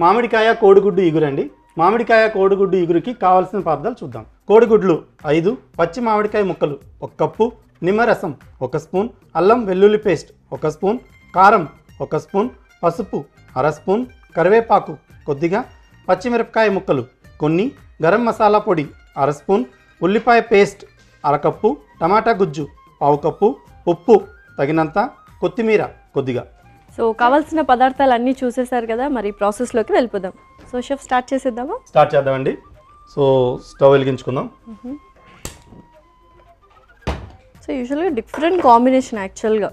మామిడికాయ కోడిగుడ్డు ఇగురండి. మామిడికాయ కోడిగుడ్డు ఇగురికి కావాల్సిన పదార్థాలు చూద్దాం. కోడిగుడ్లు 5, పచ్చి మామిడికాయ ముక్కలు 1 కప్పు, నిమ్మరసం 1 స్పూన్, అల్లం వెల్లుల్లి పేస్ట్ 1 స్పూన్, కారం 1 స్పూన్, పసుపు 1/2 స్పూన్, కరివేపాకు కొద్దిగా, పచ్చిమిరపకాయ ముక్కలు కొన్ని, గరం మసాలా పొడి 1/2 స్పూన్, ఉల్లిపాయ పేస్ట్ 1/2 కప్పు, టమాటా గుజ్జు 1/2 కప్పు, ఉప్పు తగినంత, కొత్తిమీర కొద్దిగా. సో కావాల్సిన పదార్థాలు అన్నీ చూసేసారు కదా, మరి ప్రాసెస్లోకి వెళ్ళిపోదాం. సో షెఫ్ స్టార్ట్ చేసేద్దామా? స్టార్ట్ చేద్దామండి. సో స్టవ్ వెలిగించుకుందాం. సో యూజువల్గా డిఫరెంట్ కాంబినేషన్ యాక్చువల్గా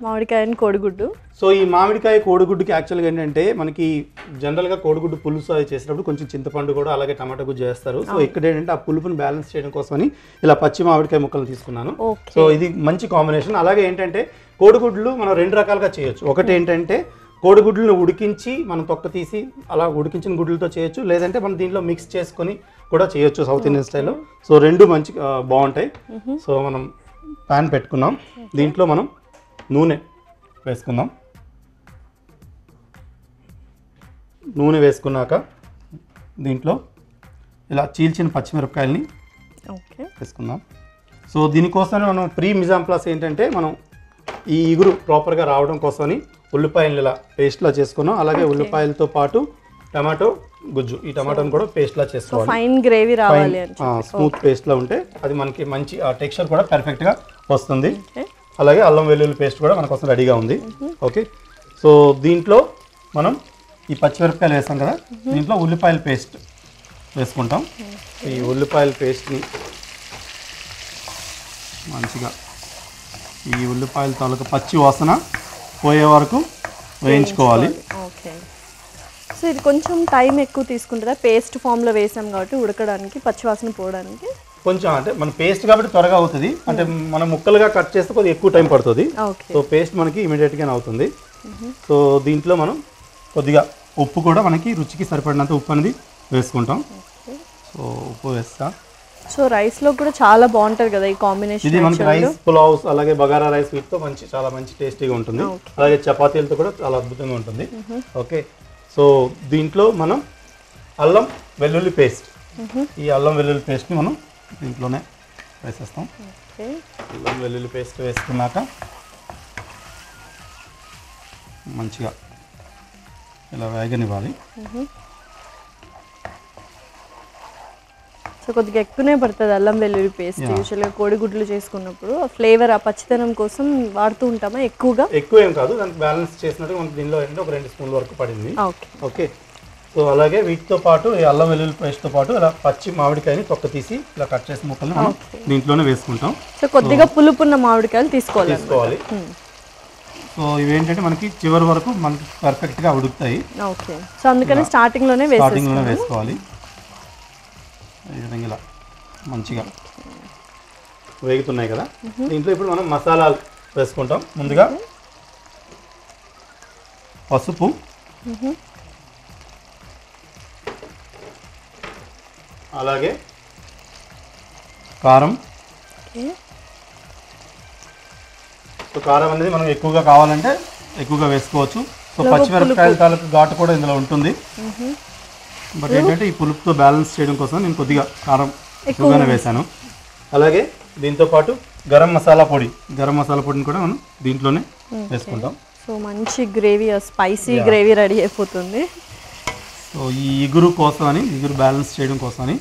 మామిడికాయ అండ్ కోడిగుడ్డు. సో ఈ మామిడికాయ కోడిగుడ్డుకి యాక్చువల్గా ఏంటంటే మనకి జనరల్గా కోడిగుడ్డు పులుసు అది చేసేటప్పుడు కొంచెం చింతపండు కూడా అలాగే టమాటా గుజ్జు చేస్తారు. సో ఇక్కడ ఏంటంటే ఆ పులుపుని బ్యాలెన్స్ చేయడం కోసమని ఇలా పచ్చి మామిడికాయ ముక్కలు తీసుకున్నాను. సో ఇది మంచి కాంబినేషన్. అలాగే ఏంటంటే కోడిగుడ్లు మనం 2 రకాలుగా చేయొచ్చు. ఒకటి ఏంటంటే కోడిగుడ్లను ఉడికించి మనం తొక్క తీసి అలా ఉడికించిన గుడ్లతో చేయొచ్చు, లేదంటే మనం దీంట్లో మిక్స్ చేసుకొని కూడా చేయొచ్చు సౌత్ ఇండియన్ స్టైల్లో. సో 2 మంచి బాగుంటాయి. సో మనం ప్యాన్ పెట్టుకున్నాం. దీంట్లో మనం నూనె వేసుకుందాం. నూనె వేసుకున్నాక దీంట్లో ఇలా చీల్చిన పచ్చిమిరపకాయలని వేసుకుందాం. సో దీనికోసమే మనం ప్రీ మిజాం ప్లస్ ఏంటంటే మనం ఈ ఇగురు ప్రాపర్గా రావడం కోసమని ఉల్లిపాయలు ఇలా పేస్ట్లా చేసుకున్నాం. అలాగే ఉల్లిపాయలతో పాటు టమాటో గుజ్జు, ఈ టమాటోని కూడా పేస్ట్లా చేసుకోవాలి. ఫైన్ గ్రేవీ రావాలి, స్మూత్ పేస్ట్లా ఉంటే అది మనకి మంచి ఆ టెక్స్చర్ కూడా పర్ఫెక్ట్గా వస్తుంది. అలాగే అల్లం వెల్లుల్లి పేస్ట్ కూడా మన కోసం రెడీగా ఉంది. ఓకే, సో దీంట్లో మనం ఈ పచ్చిమిరపకాయలు వేసాం కదా, దీంట్లో ఉల్లిపాయల పేస్ట్ వేసుకుంటాం. ఈ ఉల్లిపాయల పేస్ట్ని మంచిగా ఈ ఉల్లిపాయల తాలూకా పచ్చి వాసన పోయే వరకు వేయించుకోవాలి. ఓకే, సో ఇది కొంచెం టైం ఎక్కువ తీసుకుంటుందా? పేస్ట్ ఫామ్లో వేసాం కాబట్టి ఉడకడానికి, పచ్చివాసన పోవడానికి కొంచెం, అంటే మన పేస్ట్ కాబట్టి త్వరగా అవుతుంది. అంటే మనం ముక్కలుగా కట్ చేస్తే కొద్దిగా ఎక్కువ టైం పడుతుంది. సో పేస్ట్ మనకి ఇమీడియట్గానే అవుతుంది. సో దీంట్లో మనం కొద్దిగా ఉప్పు కూడా మనకి రుచికి సరిపడినంత ఉప్పు అనేది వేసుకుంటాం. సో ఉప్పు వేస్తా. సో రైస్లో కూడా చాలా బాగుంటుంది కదా ఈ కాంబినేషన్. ఇది మనకి రైస్, పులావ్స్, అలాగే బగారా రైస్ వీటితో చాలా మంచి టేస్టీగా ఉంటుంది. అలాగే చపాతీలతో కూడా చాలా అద్భుతంగా ఉంటుంది. ఓకే, సో దీంట్లో మనం అల్లం వెల్లుల్లి పేస్ట్, ఈ అల్లం వెల్లుల్లి పేస్ట్ని మనం దీంట్లోనే వేసేస్తాం. అల్లం వెల్లుల్లి పేస్ట్ వేసుకున్నాక మంచిగా ఇలా వేగనివ్వాలి. సో కొద్దిగా ఎక్కువనే పడుతుంది అల్లం వెల్లుల్లి పేస్ట్. యూజువల్గా కోడిగుడ్లు చేసుకున్నప్పుడు ఆ ఫ్లేవర్, ఆ పచ్చితనం కోసం వాడుతూ ఉంటామా? ఎక్కువ ఏం కాదు, దానికి బ్యాలెన్స్ చేసినట్టు మనకి దీనిలో ఏంటంటే ఒక 2 స్పూన్ల వరకు పడింది. ఓకే, సో అలాగే వీటితో పాటు ఈ అల్లం వెల్లుల్లి పేస్ట్తో పాటు ఇలా పచ్చి మామిడికాయని తొక్క తీసి ఇలా కట్ చేసిన ముక్కల్ని మనం దీంట్లోనే వేసుకుంటాం. సో కొద్దిగా పులుపున్న మామిడికాయలు తీసుకోవాలి. సో ఇవేంటంటే మనకి చివరి వరకు మనకి పర్ఫెక్ట్గా ఉడుకుతాయి. ఓకే, సో అందుకని స్టార్టింగ్లోనే వేసుకోవాలి. ఈ విధంగా ఇలా మంచిగా వేగుతున్నాయి కదా. దీంట్లో ఇప్పుడు మనం మసాలాలు వేసుకుంటాం. ముందుగా పసుపు, అలాగే కారం. సో కారం అనేది మనం ఎక్కువగా కావాలంటే ఎక్కువగా వేసుకోవచ్చు. సో పచ్చిమిరపకాయల తాలూకు ఘాటు కూడా ఇందులో ఉంటుంది. బట్ ఏంటంటే ఈ పులుపుతో బ్యాలెన్స్ చేయడం కోసం నేను కొద్దిగా కారం ఎక్కువగానే వేసాను. అలాగే దీంతో పాటు గరం మసాలా పొడిని కూడా మనం దీంట్లోనే వేసుకుంటాం. సో మంచి గ్రేవీ, స్పైసీ గ్రేవీ రెడీ అయిపోతుంది. సో ఈ ఇగురు బ్యాలెన్స్ చేయడం కోసమని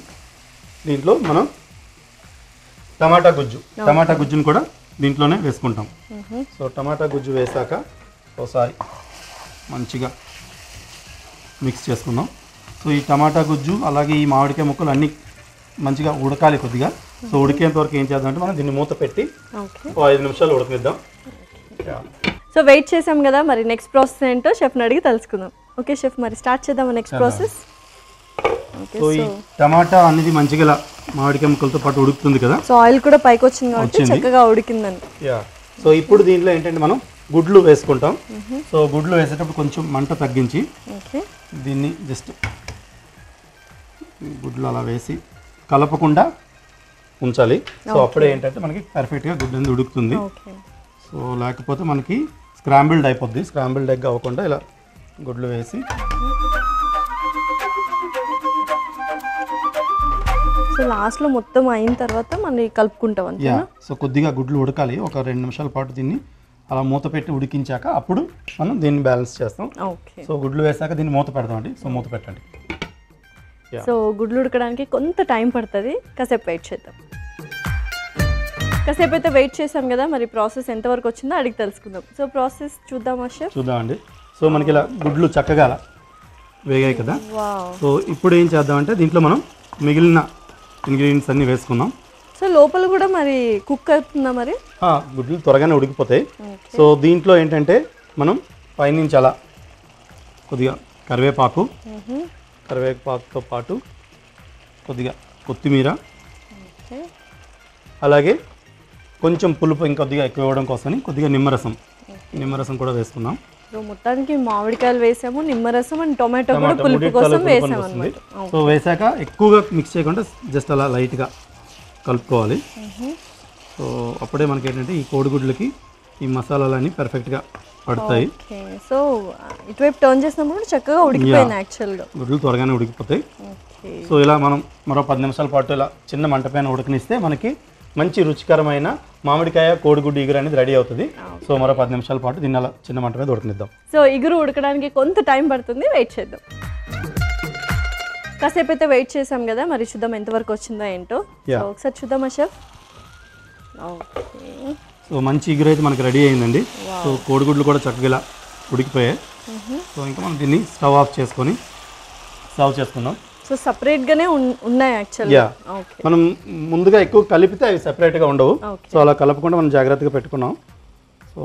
దీంట్లో మనం టమాటా గుజ్జుని కూడా దీంట్లోనే వేసుకుంటాం. సో టమాటా గుజ్జు వేసాక ఒకసారి మంచిగా మిక్స్ చేసుకుందాం. సో ఈ టమాటా గుజ్జు అలాగే ఈ మామిడికాయ ముక్కలు అన్నీ మంచిగా ఉడకాలి కొద్దిగా. సో ఉడికేంత వరకు ఏం చేద్దామంటే మనం దీన్ని మూత పెట్టి 5 నిమిషాలు ఉడకనిద్దాం. సో వెయిట్ చేసాం కదా, మరి నెక్స్ట్ ప్రాసెస్ ఏంటో షెఫ్ని అడిగి తెలుసుకుందాం. ఓకే షెఫ్, మరి స్టార్ట్ చేద్దామా నెక్స్ట్ ప్రాసెస్? సో ఈ టమాటా అనేది మంచిగా ఇలా మామిడికాయ ముక్కలతో పాటు ఉడుకుతుంది కదా. సో ఆయిల్ కూడా పైకి వచ్చింది కాబట్టి చక్కగా ఉడికిందని. సో ఇప్పుడు దీంట్లో ఏంటంటే మనం గుడ్లు వేసుకుంటాం. సో గుడ్లు వేసేటప్పుడు కొంచెం మంట తగ్గించి దీన్ని జస్ట్ గుడ్లు అలా వేసి కలపకుండా ఉంచాలి. సో అప్పుడే ఏంటంటే మనకి పర్ఫెక్ట్గా గుడ్డు అనేది ఉడుకుతుంది. సో లేకపోతే మనకి స్క్రాంబుల్డ్ అయిపోద్ది. స్క్రాంబుల్డ్ ఎగ్ అవ్వకుండా ఇలా గుడ్లు వేసి సో లాస్ట్లో మొత్తం అయిన తర్వాత మనం కలుపుకుంటాం యా అంతేనా? సో కొద్దిగా గుడ్లు ఉడకాలి, ఒక 2 నిమిషాల పాటు దీన్ని అలా మూత పెట్టి ఉడికించాక అప్పుడు మనం దీన్ని బ్యాలెన్స్ చేస్తాం. ఓకే. సో గుడ్లు వేసాక దీన్ని మూత పెడదామండి. సో మూత పెట్టండి. సో గుడ్లు ఉడకడానికి కొంత టైం పడుతుంది, కాసేపు వెయిట్ చేద్దాం. కాసేపు అయితే వెయిట్ చేసాం కదా, మరి ప్రాసెస్ ఎంతవరకు వచ్చిందో అడిగి తెలుసుకుందాం. సో ప్రాసెస్ చూద్దామా షెఫ్? చూద్దామండి. సో మనకి ఇలా గుడ్లు చక్కగా అలా వేగాయి కదా. వావ్. సో ఇప్పుడు ఏం చేద్దామంటే దీంట్లో మనం మిగిలిన ఇంగ్రీడియంట్స్ అన్నీ వేసుకుందాం. సో లోపల కూడా మరి కుక్ అవుతుందా మరి? గుడ్లు త్వరగానే ఉడికిపోతాయి. సో దీంట్లో ఏంటంటే మనం పైనుంచి అలా కొద్దిగా కరివేపాకుతో పాటు కొద్దిగా కొత్తిమీర, అలాగే కొంచెం పులుపు ఇంకొద్దిగా ఎక్కువ ఇవ్వడం కోసమని కొద్దిగా నిమ్మరసం కూడా వేసుకుందాం. సో మొత్తానికి మామిడికాయలు వేసాము, నిమ్మరసం అండ్ టొమాటో కూడా పులుపు కోసం వేసాము అన్నమాట. సో వేసాక ఎక్కువగా మిక్స్ చేయకుండా జస్ట్ అలా లైట్గా కలుపుకోవాలి. సో అప్పుడే మనకి ఏంటంటే ఈ కోడిగుడ్లకి ఈ మసాలాలన్నీ పర్ఫెక్ట్గా పడతాయి. సో ఇటువైపు టర్న్ చేసినప్పుడు చక్కగా ఉడికిపోయింది యాక్చువల్గా. గుడ్లు త్వరగానే ఉడికిపోతాయి. సో ఇలా మనం మరో 10 నిమిషాల పాటు ఇలా చిన్న మంట పైన ఉడకనిస్తే మనకి మంచి రుచికరమైన మామిడికాయ కోడిగుడ్డు ఇగురు అనేది రెడీ అవుతుంది. సో మరో 10 నిమిషాల పాటు దీన్ని అలా చిన్న మంట మీద ఉడకనిద్దాం. సో ఇగురు ఉడకడానికి కొంత టైం పడుతుంది, వెయిట్ చేద్దాం. కాసేపు అయితే వెయిట్ చేసాం కదా, మరి చూద్దాం ఎంతవరకు వచ్చిందో ఏంటో. సో ఒకసారి చూద్దామా షెఫ్? ఓకే. సో మంచి ఇగురు అయితే మనకి రెడీ అయిందండి. సో కోడిగుడ్లు కూడా చక్కగా ఇలా ఉడికిపోయాయి. సో ఇంకా మనం దీన్ని స్టవ్ ఆఫ్ చేసుకొని సర్వ్ చేసుకుందాం. సో సపరేట్గానే ఉన్నాయి యాక్చువల్గా. మనం ముందుగా ఎక్కువ కలిపితే అవి సెపరేట్గా ఉండవు. సో అలా కలపకుండా మనం జాగ్రత్తగా పెట్టుకున్నాం. సో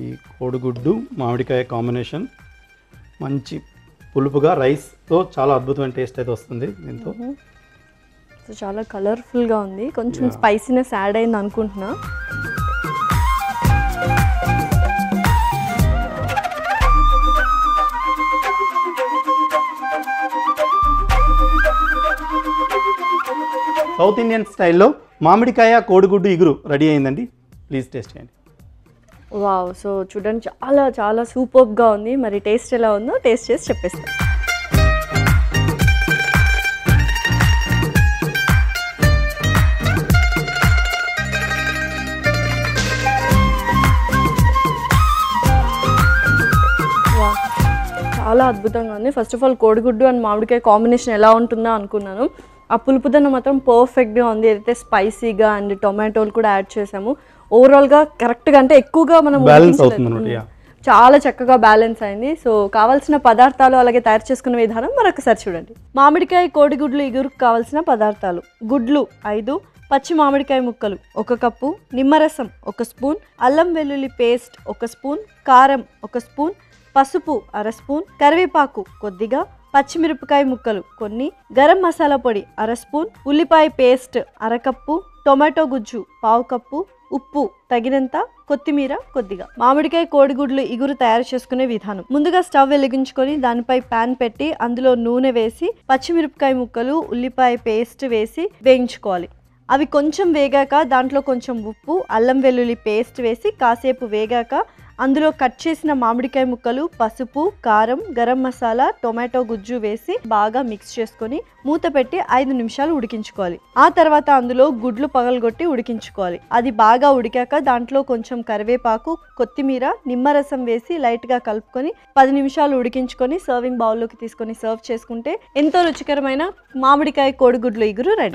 ఈ కోడిగుడ్డు మామిడికాయ కాంబినేషన్ మంచి పులుపుగా రైస్తో చాలా అద్భుతమైన టేస్ట్ అయితే వస్తుంది దీంతో. సో చాలా కలర్ఫుల్గా ఉంది, కొంచెం స్పైసీనెస్ యాడ్ అయింది అనుకుంటున్నా. సౌత్ ఇండియన్ స్టైల్లో మామిడికాయ కోడిగుడ్డు ఇగురు రెడీ అయిందండి. ప్లీజ్ టేస్ట్ చేయండి. వావ్. సో చూడండి చాలా చాలా సూపర్గా ఉంది. మరి టేస్ట్ ఎలా ఉందో టేస్ట్ చేసి చెప్పేస్తాను. చాలా అద్భుతంగా ఉంది. ఫస్ట్ ఆఫ్ ఆల్ కోడిగుడ్డు అండ్ మామిడికాయ కాంబినేషన్ ఎలా ఉంటుందో అనుకున్నాను. ఆ పులుపుదనం మాత్రం పర్ఫెక్ట్గా ఉంది. ఏదైతే స్పైసీగా అండ్ టొమాటోలు కూడా యాడ్ చేసాము, ఓవరాల్గా కరెక్ట్గా అంటే ఎక్కువగా మనం చాలా చక్కగా బ్యాలెన్స్ అయింది. సో కావాల్సిన పదార్థాలు అలాగే తయారు చేసుకునే విధానం మరొకసారి చూడండి. మామిడికాయ కోడిగుడ్లు ఇగురుకు కావాల్సిన పదార్థాలు: గుడ్లు 5, పచ్చి మామిడికాయ ముక్కలు 1 కప్పు, నిమ్మరసం 1 స్పూన్, అల్లం వెల్లుల్లి పేస్ట్ 1 స్పూన్, కారం 1 స్పూన్, పసుపు 1/2 స్పూన్, కరివేపాకు కొద్దిగా, పచ్చిమిరపకాయ ముక్కలు కొన్ని, గరం మసాలా పొడి 1/2 స్పూన్, ఉల్లిపాయ పేస్ట్ 1/2 కప్పు, టొమాటో గుజ్జు 1/2 కప్పు, ఉప్పు తగినంత, కొత్తిమీర కొద్దిగా. మామిడికాయ కోడిగుడ్లు ఇగురు తయారు చేసుకునే విధానం: ముందుగా స్టవ్ వెలిగించుకొని దానిపై పాన్ పెట్టి అందులో నూనె వేసి పచ్చిమిరపకాయ ముక్కలు, ఉల్లిపాయ పేస్ట్ వేసి వేయించుకోవాలి. అవి కొంచెం వేగాక దాంట్లో కొంచెం ఉప్పు, అల్లం వెల్లుల్లి పేస్ట్ వేసి కాసేపు వేగాక అందులో కట్ చేసిన మామిడికాయ ముక్కలు, పసుపు, కారం, గరం మసాలా, టొమాటో గుజ్జు వేసి బాగా మిక్స్ చేసుకొని మూత పెట్టి 5 నిమిషాలు ఉడికించుకోవాలి. ఆ తర్వాత అందులో గుడ్లు పగలగొట్టి ఉడికించుకోవాలి. అది బాగా ఉడికాక దాంట్లో కొంచెం కరివేపాకు, కొత్తిమీర, నిమ్మరసం వేసి లైట్గా కలుపుకొని 10 నిమిషాలు ఉడికించుకొని సర్వింగ్ బౌల్లోకి తీసుకొని సర్వ్ చేసుకుంటే ఎంతో రుచికరమైన మామిడికాయ కోడిగుడ్లు ఇగురు రెడీ.